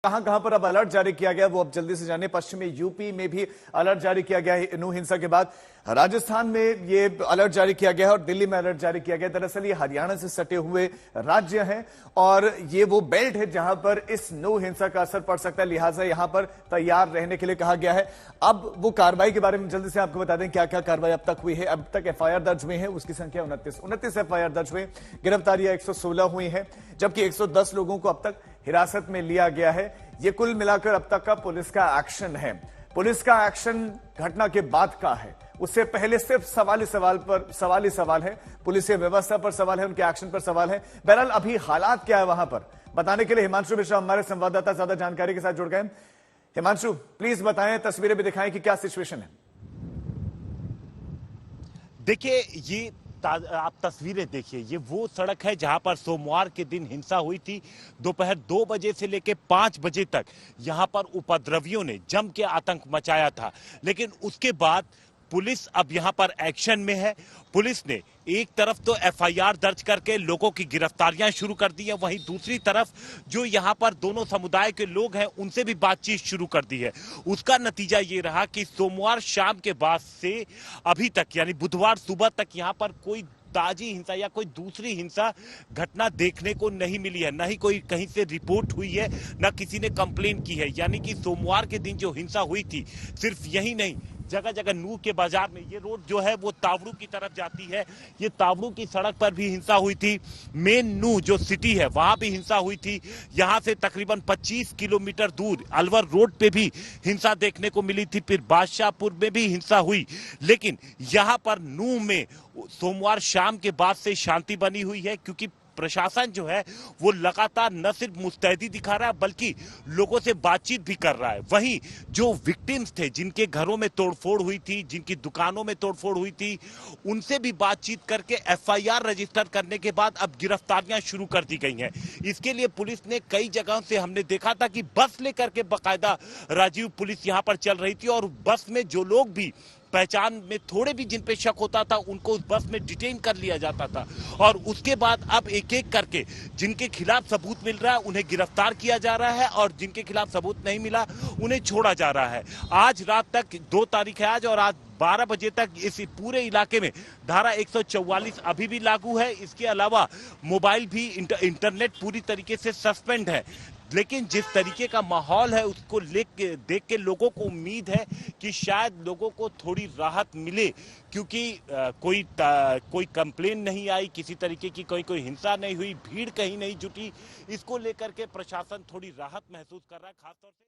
कहां कहां पर अब अलर्ट जारी किया गया वो अब जल्दी से जाने। पश्चिमी यूपी में भी अलर्ट जारी किया गया है नू हिंसा के बाद, राजस्थान में ये अलर्ट जारी किया गया है और दिल्ली में अलर्ट जारी किया गया। दरअसल ये हरियाणा से सटे हुए राज्य हैं और ये वो बेल्ट है जहां पर इस नू हिंसा का असर पड़ सकता है, लिहाजा यहां पर तैयार रहने के लिए कहा गया है। अब वो कार्रवाई के बारे में जल्दी से आपको बता दें क्या क्या कार्रवाई अब तक हुई है। अब तक एफआईआर दर्ज हुई है, उसकी संख्या 29 एफआईआर दर्ज हुई, गिरफ्तारियां 116 हुई है, जबकि 110 लोगों को अब तक हिरासत में लिया गया है। ये कुल मिलाकर अब तक का पुलिस का एक्शन है। पुलिस का एक्शन घटना के बाद का है, उससे पहले सिर्फ सवाल ही सवाल है, पुलिस व्यवस्था पर सवाल है, उनके एक्शन पर सवाल है। बहरहाल अभी हालात क्या है वहां पर बताने के लिए हिमांशु मिश्रा हमारे संवाददाता ज्यादा जानकारी के साथ जुड़ गए। हिमांशु प्लीज बताएं, तस्वीरें भी दिखाएं कि क्या सिचुएशन है। देखिए ये आप तस्वीरें देखिए, ये वो सड़क है जहां पर सोमवार के दिन हिंसा हुई थी। दोपहर 2 बजे से लेकर 5 बजे तक यहां पर उपद्रवियों ने जम के आतंक मचाया था, लेकिन उसके बाद पुलिस अब यहां पर एक्शन में है। पुलिस ने एक तरफ तो एफआईआर दर्ज करके लोगों की गिरफ्तारियां शुरू कर दी है, वहीं दूसरी तरफ जो यहां पर दोनों समुदाय के लोग हैं उनसे भी बातचीत शुरू कर दी है। उसका नतीजा ये रहा कि सोमवार शाम के बाद से अभी तक यानी बुधवार सुबह तक यहां पर कोई ताजी हिंसा या कोई दूसरी हिंसा घटना देखने को नहीं मिली है, न ही कोई कहीं से रिपोर्ट हुई है, न किसी ने कंप्लेन की है। यानी कि सोमवार के दिन जो हिंसा हुई थी, सिर्फ यही नहीं, जगह जगह नू के बाजार में, ये रोड जो है वो तावड़ू की तरफ जाती है, ये तावड़ू की सड़क पर भी हिंसा हुई थी। मेन नू जो सिटी है वहां भी हिंसा हुई थी। यहां से तकरीबन 25 किलोमीटर दूर अलवर रोड पे भी हिंसा देखने को मिली थी। फिर बादशाहपुर में भी हिंसा हुई, लेकिन यहां पर नू में सोमवार शाम के बाद से शांति बनी हुई है, क्योंकि प्रशासन जो है वो लगातार न सिर्फ मुस्तैदी दिखा रहा है बल्कि लोगों से बातचीत भी कर रहा है। वहीं जो विक्टिम्स थे, जिनके घरों में तोड़फोड़ हुई थी, जिनकी दुकानों में तोड़फोड़ हुई थी, उनसे भी बातचीत करके एफआईआर रजिस्टर करने के बाद अब गिरफ्तारियां शुरू कर दी गई हैं। इसके लिए पुलिस ने कई जगहों से, हमने देखा था कि बस लेकर के बाकायदा राजीव पुलिस यहां पर चल रही थी और बस में जो लोग भी पहचान में थोड़े भी जिन पे शक होता था उनको उस बस में डिटेन कर लिया जाता था और उसके बाद अब एक एक करके जिनके खिलाफ सबूत मिल रहा है उन्हें गिरफ्तार किया जा रहा है और जिनके खिलाफ सबूत नहीं मिला उन्हें छोड़ा जा रहा है। आज रात तक 2 तारीख है आज, और आज 12 बजे तक इस पूरे इलाके में धारा 144 अभी भी लागू है। इसके अलावा मोबाइल भी, इंटरनेट पूरी तरीके से सस्पेंड है। लेकिन जिस तरीके का माहौल है उसको देख के लोगों को उम्मीद है कि शायद लोगों को थोड़ी राहत मिले, क्योंकि कोई कंप्लेन नहीं आई, किसी तरीके की कोई हिंसा नहीं हुई, भीड़ कहीं नहीं जुटी। इसको लेकर के प्रशासन थोड़ी राहत महसूस कर रहा है, खासतौर से